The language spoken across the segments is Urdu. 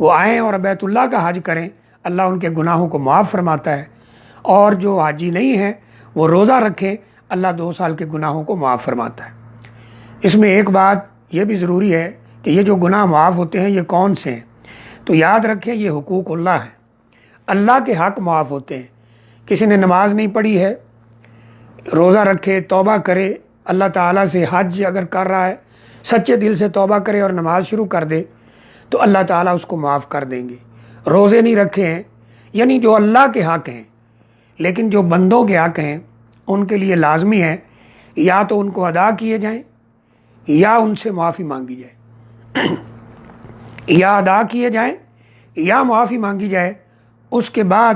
وہ آئیں اور بیت اللہ کا حج کریں، اللہ ان کے گناہوں کو معاف فرماتا ہے، اور جو حاجی نہیں ہیں وہ روزہ رکھیں، اللہ 2 سال کے گناہوں کو معاف فرماتا ہے۔ اس میں ایک بات یہ بھی ضروری ہے کہ یہ جو گناہ معاف ہوتے ہیں یہ کون سے ہیں؟ تو یاد رکھیں یہ حقوق اللہ ہے، اللہ کے حق معاف ہوتے ہیں۔ کسی نے نماز نہیں پڑھی ہے، روزہ رکھے، توبہ کرے، اللہ تعالیٰ سے حج اگر کر رہا ہے، سچے دل سے توبہ کرے اور نماز شروع کر دے تو اللہ تعالیٰ اس کو معاف کر دیں گے۔ روزے نہیں رکھے ہیں، یعنی جو اللہ کے حق ہیں، لیکن جو بندوں کے حق ہیں ان کے لیے لازمی ہے یا تو ان کو ادا کیے جائیں یا ان سے معافی مانگی جائے، یا ادا کیے جائیں یا معافی مانگی جائے۔ اس کے بعد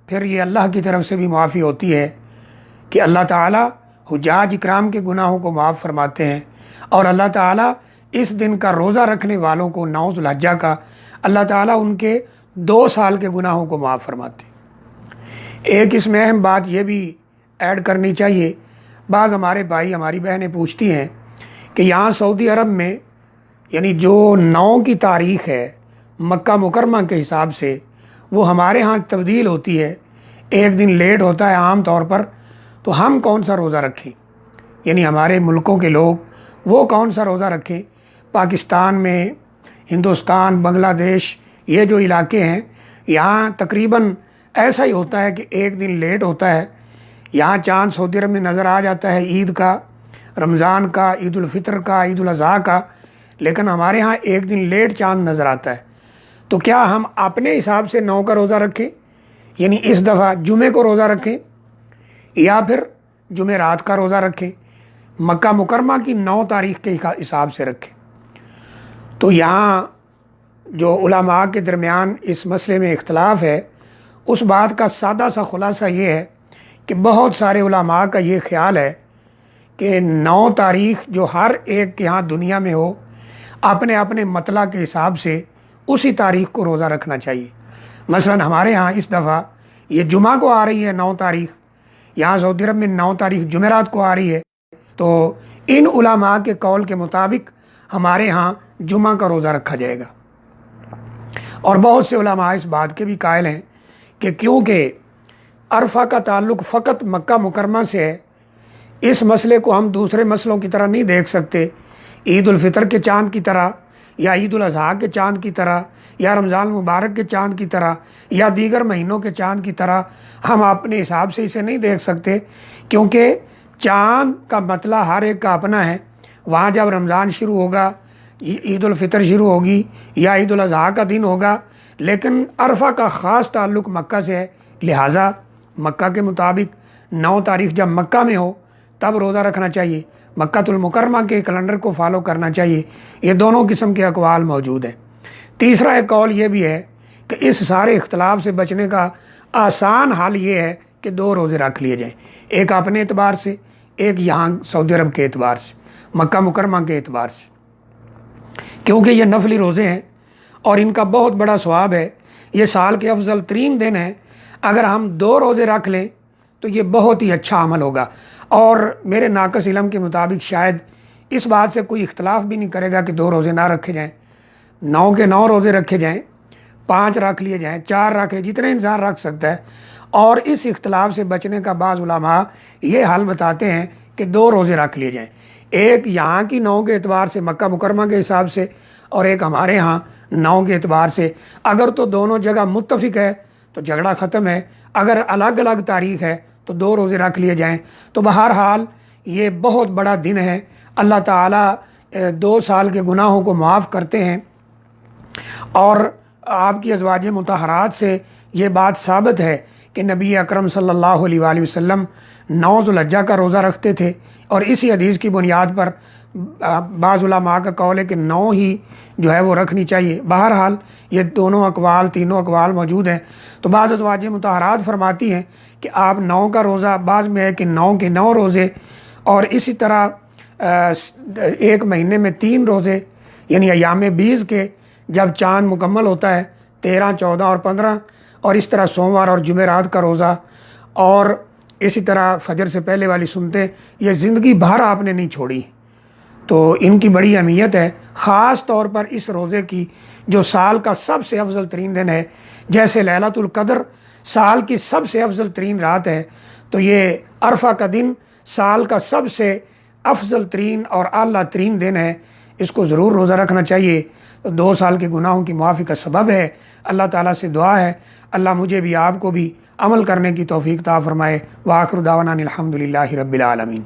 پھر یہ اللہ کی طرف سے بھی معافی ہوتی ہے کہ اللہ تعالیٰ حجاج اکرام کے گناہوں کو معاف فرماتے ہیں، اور اللہ تعالیٰ اس دن کا روزہ رکھنے والوں کو 9 ذو الحجہ کا اللہ تعالیٰ ان کے 2 سال کے گناہوں کو معاف فرماتے ہیں۔ ایک اس میں اہم بات یہ بھی ایڈ کرنی چاہیے، بعض ہمارے بھائی ہماری بہنیں پوچھتی ہیں کہ یہاں سعودی عرب میں یعنی جو 9 کی تاریخ ہے مکہ مکرمہ کے حساب سے وہ ہمارے ہاں تبدیل ہوتی ہے، ایک دن لیٹ ہوتا ہے عام طور پر، تو ہم کون سا روزہ رکھیں؟ یعنی ہمارے ملکوں کے لوگ وہ کون سا روزہ رکھیں؟ پاکستان میں، ہندوستان، بنگلہ دیش، یہ جو علاقے ہیں یہاں تقریباً ایسا ہی ہوتا ہے کہ ایک دن لیٹ ہوتا ہے۔ یہاں چاند سعودی عرب میں نظر آ جاتا ہے عید کا، رمضان کا، عید الفطر کا، عید الاضحیٰ کا، لیکن ہمارے ہاں ایک دن لیٹ چاند نظر آتا ہے۔ تو کیا ہم اپنے حساب سے 9 کا روزہ رکھیں، یعنی اس دفعہ جمعے کو روزہ رکھیں، یا پھر جمعرات کا روزہ رکھیں، مکہ مکرمہ کی 9 تاریخ کے حساب سے رکھیں؟ تو یہاں جو علماء کے درمیان اس مسئلے میں اختلاف ہے، اس بات کا سادہ سا خلاصہ یہ ہے کہ بہت سارے علماء کا یہ خیال ہے کہ 9 تاریخ جو ہر ایک کے ہاں دنیا میں ہو، اپنے اپنے مطلع کے حساب سے اسی تاریخ کو روزہ رکھنا چاہیے۔ مثلا ہمارے ہاں اس دفعہ یہ جمعہ کو آ رہی ہے 9 تاریخ، یہاں سعودی عرب میں 9 تاریخ جمعرات کو آ رہی ہے، تو ان علماء کے قول کے مطابق ہمارے ہاں جمعہ کا روزہ رکھا جائے گا۔ اور بہت سے علماء اس بات کے بھی قائل ہیں کہ کیونکہ عرفہ کا تعلق فقط مکہ مکرمہ سے ہے، اس مسئلے کو ہم دوسرے مسئلوں کی طرح نہیں دیکھ سکتے، عید الفطر کے چاند کی طرح، یا عید الاضحیٰ کے چاند کی طرح، یا رمضان مبارک کے چاند کی طرح، یا دیگر مہینوں کے چاند کی طرح ہم اپنے حساب سے اسے نہیں دیکھ سکتے، کیونکہ چاند کا مطلع ہر ایک کا اپنا ہے۔ وہاں جب رمضان شروع ہوگا، عید الفطر شروع ہوگی، یا عید الاضحیٰ کا دن ہوگا، لیکن عرفہ کا خاص تعلق مکہ سے ہے، لہٰذا مکہ کے مطابق 9 تاریخ جب مکہ میں ہو تب روزہ رکھنا چاہیے، مکۃ المکرمہ کے کیلنڈر کو فالو کرنا چاہیے۔ یہ دونوں قسم کے اقوال موجود ہیں۔ تیسرا ایک قول یہ بھی ہے کہ اس سارے اختلاف سے بچنے کا آسان حل یہ ہے کہ 2 روزے رکھ لیے جائیں، ایک اپنے اعتبار سے، ایک یہاں سعودی عرب کے اعتبار سے، مکہ مکرمہ کے اعتبار سے، کیونکہ یہ نفلی روزے ہیں اور ان کا بہت بڑا ثواب ہے، یہ سال کے افضل ترین دن ہیں۔ اگر ہم 2 روزے رکھ لیں تو یہ بہت ہی اچھا عمل ہوگا، اور میرے ناقص علم کے مطابق شاید اس بات سے کوئی اختلاف بھی نہیں کرے گا کہ 2 روزے نہ رکھے جائیں، 9 کے 9 روزے رکھے جائیں، 5 رکھ لیے جائیں، 4 رکھ لیں، جتنے انسان رکھ سکتا ہے۔ اور اس اختلاف سے بچنے کا بعض علماء یہ حل بتاتے ہیں کہ 2 روزے رکھ لیے جائیں، ایک یہاں کی 9 کے اعتبار سے مکہ مکرمہ کے حساب سے، اور ایک ہمارے ہاں 9 کے اعتبار سے۔ اگر تو دونوں جگہ متفق ہے تو جھگڑا ختم ہے، اگر الگ الگ تاریخ ہے تو 2 روزے رکھ لیے جائیں۔ تو بہرحال یہ بہت بڑا دن ہے، اللہ تعالیٰ 2 سال کے گناہوں کو معاف کرتے ہیں، اور آپ کی ازواج مطہرات سے یہ بات ثابت ہے کہ نبی اکرم صلی اللہ علیہ وآلہ وسلم 9 ذو الحجہ کا روزہ رکھتے تھے، اور اسی حدیث کی بنیاد پر بعض علماء کا قول ہے کہ 9 ہی جو ہے وہ رکھنی چاہیے۔ بہرحال یہ دونوں اقوال، تینوں اقوال موجود ہیں۔ تو بعض ازواج مطہرات فرماتی ہیں کہ آپ 9 کا روزہ، بعض میں ہے کہ 9 کے 9 روزے، اور اسی طرح ایک مہینے میں 3 روزے، یعنی ایام 20 کے جب چاند مکمل ہوتا ہے 13، 14 اور 15، اور اس طرح سوموار اور جمعرات کا روزہ، اور اسی طرح فجر سے پہلے والی سنتیں، یہ زندگی بھر آپ نے نہیں چھوڑی۔ تو ان کی بڑی اہمیت ہے، خاص طور پر اس روزے کی جو سال کا سب سے افضل ترین دن ہے، جیسے لیلۃ القدر سال کی سب سے افضل ترین رات ہے، تو یہ عرفہ کا دن سال کا سب سے افضل ترین اور اعلیٰ ترین دن ہے۔ اس کو ضرور روزہ رکھنا چاہیے، 2 سال کے گناہوں کی معافی کا سبب ہے۔ اللہ تعالیٰ سے دعا ہے اللہ مجھے بھی آپ کو بھی عمل کرنے کی توفیق عطا فرمائے۔ وآخر دعوانا الحمد للہ رب العالمین۔